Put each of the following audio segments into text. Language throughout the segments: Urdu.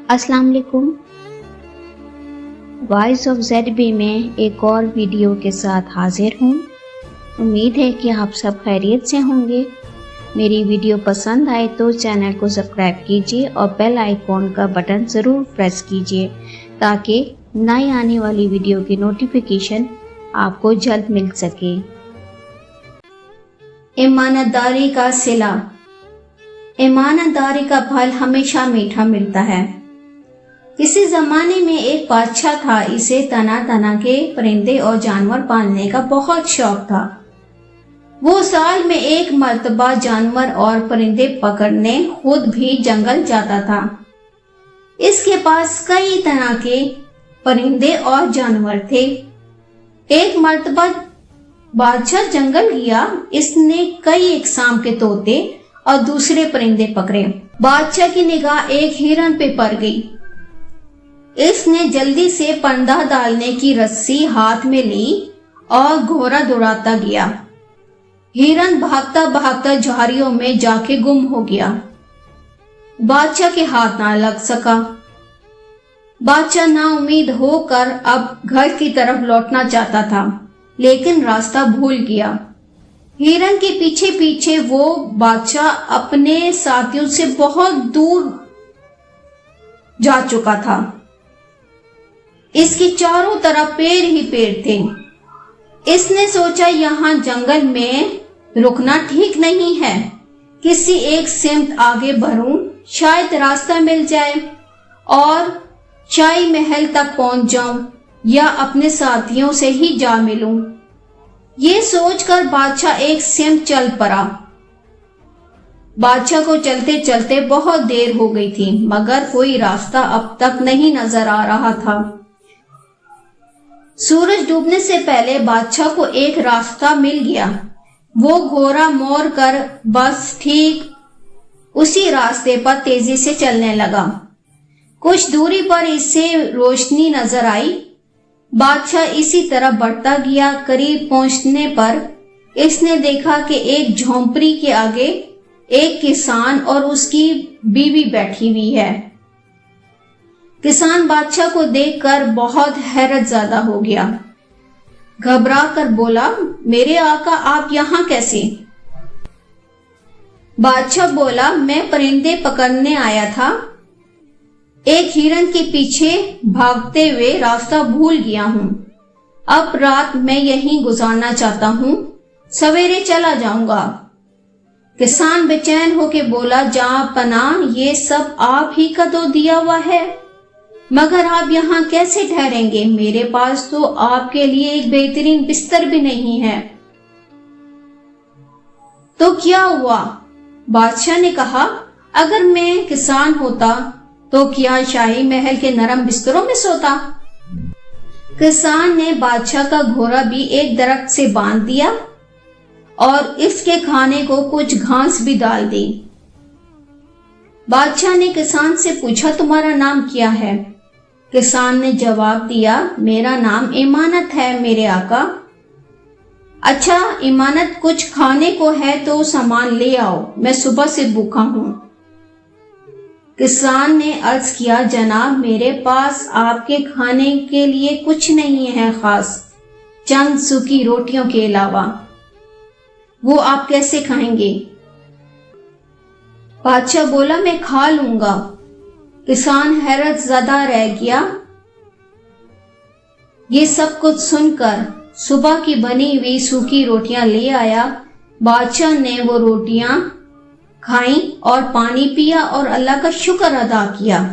السلام علیکم۔ وائس آف زیڈ بی میں ایک اور ویڈیو کے ساتھ حاضر ہوں۔ امید ہے کہ آپ سب خیریت سے ہوں گے۔ میری ویڈیو پسند آئے تو چینل کو سبسکرائب کیجیے اور بیل آئیکن کا بٹن ضرور پریس کیجیے تاکہ نئی آنے والی ویڈیو کی نوٹیفیکیشن آپ کو جلد مل سکے۔ ایمانداری کا صلہ۔ ایمانداری کا پھل ہمیشہ میٹھا ملتا ہے۔ کسی زمانے میں ایک بادشاہ تھا، اسے طرح طرح کے پرندے اور جانور پالنے کا بہت شوق تھا۔ وہ سال میں ایک مرتبہ جانور اور پرندے پکڑنے خود بھی جنگل جاتا تھا۔ اس کے پاس کئی طرح کے پرندے اور جانور تھے۔ ایک مرتبہ بادشاہ جنگل گیا، اس نے کئی اقسام کے طوطے اور دوسرے پرندے پکڑے۔ بادشاہ کی نگاہ ایک ہرن پہ پڑ گئی۔ اس نے جلدی سے پردہ ڈالنے کی رسی ہاتھ میں لی اور گھوڑا دوڑاتا گیا۔ ہرن بھاگتا بھاگتا جھاڑیوں میں جا کے گم ہو گیا۔ بادشاہ کے ہاتھ نہ لگ سکا۔ بادشاہ نا امید ہو کر اب گھر کی طرف لوٹنا چاہتا تھا، لیکن راستہ بھول گیا۔ ہرن کے پیچھے پیچھے وہ بادشاہ اپنے ساتھیوں سے بہت دور جا چکا تھا۔ اس کی چاروں طرف پیڑ ہی پیڑ تھے۔ اس نے سوچا یہاں جنگل میں رکنا ٹھیک نہیں ہے، کسی ایک سمت آگے بڑھوں، شاید راستہ مل جائے اور شاہی محل تک پہنچ جاؤں یا اپنے ساتھیوں سے ہی جا ملوں۔ یہ سوچ کر بادشاہ ایک سمت چل پڑا۔ بادشاہ کو چلتے چلتے بہت دیر ہو گئی تھی، مگر کوئی راستہ اب تک نہیں نظر آ رہا تھا۔ سورج ڈوبنے سے پہلے بادشاہ کو ایک راستہ مل گیا۔ وہ گھوڑا موڑ کر بس ٹھیک اسی راستے پر تیزی سے چلنے لگا۔ کچھ دوری پر اسے روشنی نظر آئی۔ بادشاہ اسی طرح بڑھتا گیا۔ قریب پہنچنے پر اس نے دیکھا کہ ایک جھونپڑی کے آگے ایک کسان اور اس کی بیوی بیٹھی ہوئی ہے۔ کسان بادشاہ کو دیکھ کر بہت حیرت زدہ ہو گیا۔ گھبرا کر بولا، میرے آقا آپ یہاں کیسے؟ بادشاہ بولا، میں پرندے پکڑنے آیا تھا، ایک ہرن کے پیچھے بھاگتے ہوئے راستہ بھول گیا ہوں۔ اب رات میں یہیں گزارنا چاہتا ہوں، سویرے چلا جاؤں گا۔ کسان بے چین ہو کے بولا، جہاں پناہ یہ سب آپ ہی کا تو دیا ہوا ہے، مگر آپ یہاں کیسے ٹھہریں گے؟ میرے پاس تو آپ کے لیے ایک بہترین بستر بھی نہیں ہے۔ تو کیا ہوا؟ بادشاہ نے کہا، اگر میں کسان ہوتا تو کیا شاہی محل کے نرم بستروں میں سوتا؟ کسان نے بادشاہ کا گھوڑا بھی ایک درخت سے باندھ دیا اور اس کے کھانے کو کچھ گھاس بھی ڈال دی۔ بادشاہ نے کسان سے پوچھا، تمہارا نام کیا ہے؟ کسان نے جواب دیا، میرا نام ایمانت ہے میرے آقا۔ اچھا ایمانت، کچھ کھانے کو ہے تو سامان لے آؤ، میں صبح سے بھوکا ہوں۔ کسان نے عرض کیا، جناب میرے پاس آپ کے کھانے کے لیے کچھ نہیں ہے خاص، چند سوکھی روٹیوں کے علاوہ، وہ آپ کیسے کھائیں گے؟ بادشاہ بولا، میں کھا لوں گا۔ کسان حیرت زدہ رہ گیا۔ یہ سب کچھ سن کر صبح کی بنی ہوئی سوکھی روٹیاں لے آیا۔ بادشاہ نے وہ روٹیاں کھائیں اور پانی پیا اور اللہ کا شکر ادا کیا۔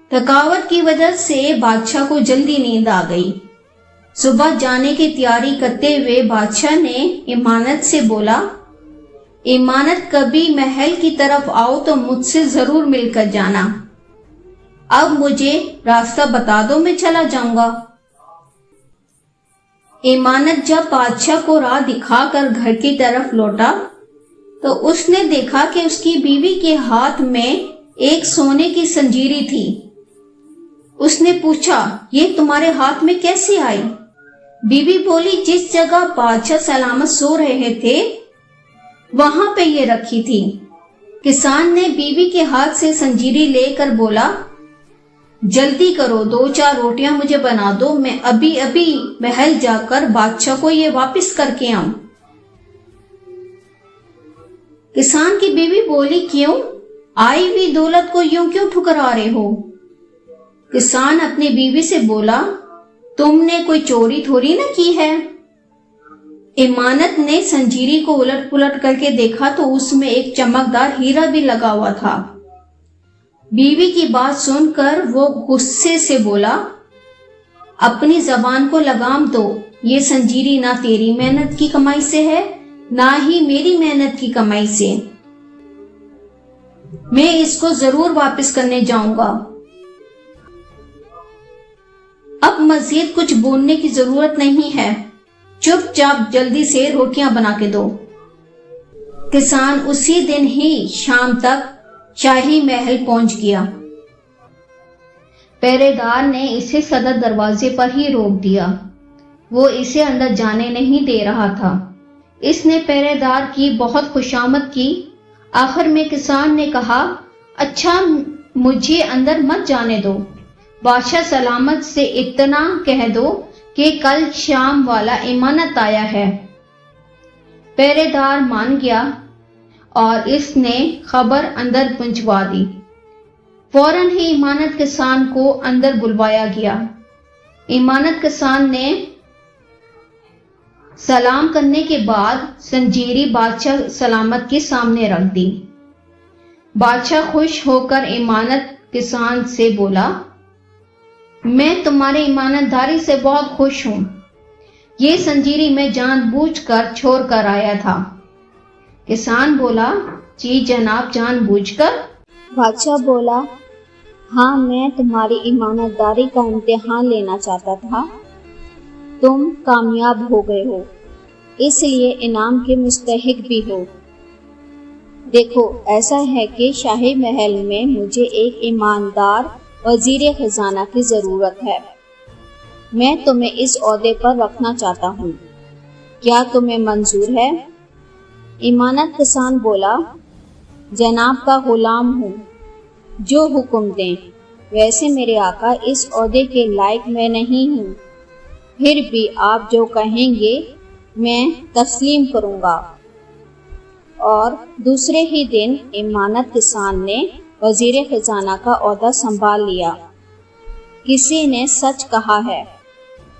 تھکاوٹ کی وجہ سے بادشاہ کو جلدی نیند آ گئی۔ صبح جانے کی تیاری کرتے ہوئے بادشاہ نے ایمانت سے بولا، ایمانت کبھی محل کی طرف آؤ تو مجھ سے ضرور مل کر جانا، اب مجھے راستہ بتا دو، میں چلا جاؤں گا۔ ایمانت جب بادشاہ کو راہ دکھا کر گھر کی طرف لوٹا تو اس نے دیکھا کہ اس کی بیوی کے ہاتھ میں ایک سونے کی زنجیر تھی۔ اس نے پوچھا، یہ تمہارے ہاتھ میں کیسے آئی؟ بیوی بولی، جس جگہ بادشاہ سلامت سو رہے تھے وہاں پہ یہ رکھی تھی۔ کسان نے بیوی کے ہاتھ سے زنجیر لے کر بولا، جلدی کرو، 2-4 روٹیاں مجھے بنا دو، میں ابھی محل جا کر بادشاہ کو یہ واپس کر کے آؤں۔ کسان کی بیوی بولی، کیوں؟ آئی ہوئی دولت کو یوں کیوں ٹھکرا رہے ہو؟ کسان اپنی بیوی سے بولا، تم نے کوئی چوری تھوڑی نہ کی ہے۔ ایمانت نے سنجیری کو الٹ پلٹ کر کے دیکھا تو اس میں ایک چمکدار ہیرا بھی لگا ہوا تھا۔ بیوی کی بات سن کر وہ غصے سے بولا، اپنی زبان کو لگام دو، یہ سنجیری نہ تیری محنت کی کمائی سے ہے نہ ہی میری محنت کی کمائی سے، میں اس کو ضرور واپس کرنے جاؤں گا۔ اب مزید کچھ بولنے کی ضرورت نہیں ہے، چپ چاپ جلدی سے روٹیاں بنا کے دو۔ کسان اسی دن ہی شام تک شاہی محل پہنچ گیا۔ پہرے دار نے اسے صدر دروازے پر ہی روک دیا، وہ اسے اندر جانے نہیں دے رہا تھا۔ اس نے پہرے دار کی بہت خوشامد کی۔ آخر میں کسان نے کہا، اچھا مجھے اندر مت جانے دو، بادشاہ سلامت سے اتنا کہہ دو کہ کل شام والا ایمانت آیا ہے۔ پہرے دار مان گیا اور اس نے خبر اندر پہنچوا دی۔ فوراً ہی ایمانت کسان کو اندر بلوایا گیا۔ ایمانت کسان نے سلام کرنے کے بعد سنجیری بادشاہ سلامت کے سامنے رکھ دی۔ بادشاہ خوش ہو کر ایمانت کسان سے بولا، میں تمہاری ایمانت داری سے بہت خوش ہوں، یہ سنجیری میں جان بوجھ کر چھوڑ کر آیا تھا۔ کسان بولا، جی جناب، جان بوجھ کر؟ بادشاہ بولا، ہاں میں تمہاری ایمانت داری کا امتحان لینا چاہتا تھا، تم کامیاب ہو گئے ہو، اس لیے انعام کے مستحق بھی ہو۔ دیکھو ایسا ہے کہ شاہی محل میں مجھے ایک ایماندار وزیر خزانہ کی ضرورت ہے، میں تمہیں اس عہدے پر رکھنا چاہتا ہوں، کیا تمہیں منظور ہے؟ ایمانت کسان بولا، جناب کا غلام ہوں، جو حکم دیں، ویسے میرے آقا اس عہدے کے لائق میں نہیں ہوں، پھر بھی آپ جو کہیں گے میں تسلیم کروں گا۔ اور دوسرے ہی دن ایمانت کسان نے وزیر خزانہ کا عہدہ سنبھال لیا۔ کسی نے سچ کہا ہے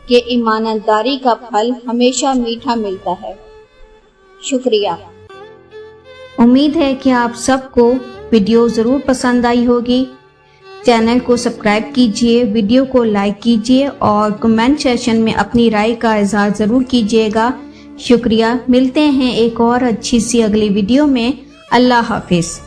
کہ ایمانت داری کا پھل ہمیشہ میٹھا ملتا ہے۔ شکریہ۔ امید ہے کہ آپ سب کو ویڈیو ضرور پسند آئی ہوگی۔ چینل کو سبسکرائب کیجئے، ویڈیو کو لائک کیجئے اور کمنٹ سیکشن میں اپنی رائے کا اظہار ضرور کیجئے گا۔ شکریہ۔ ملتے ہیں ایک اور اچھی سی اگلی ویڈیو میں۔ اللہ حافظ۔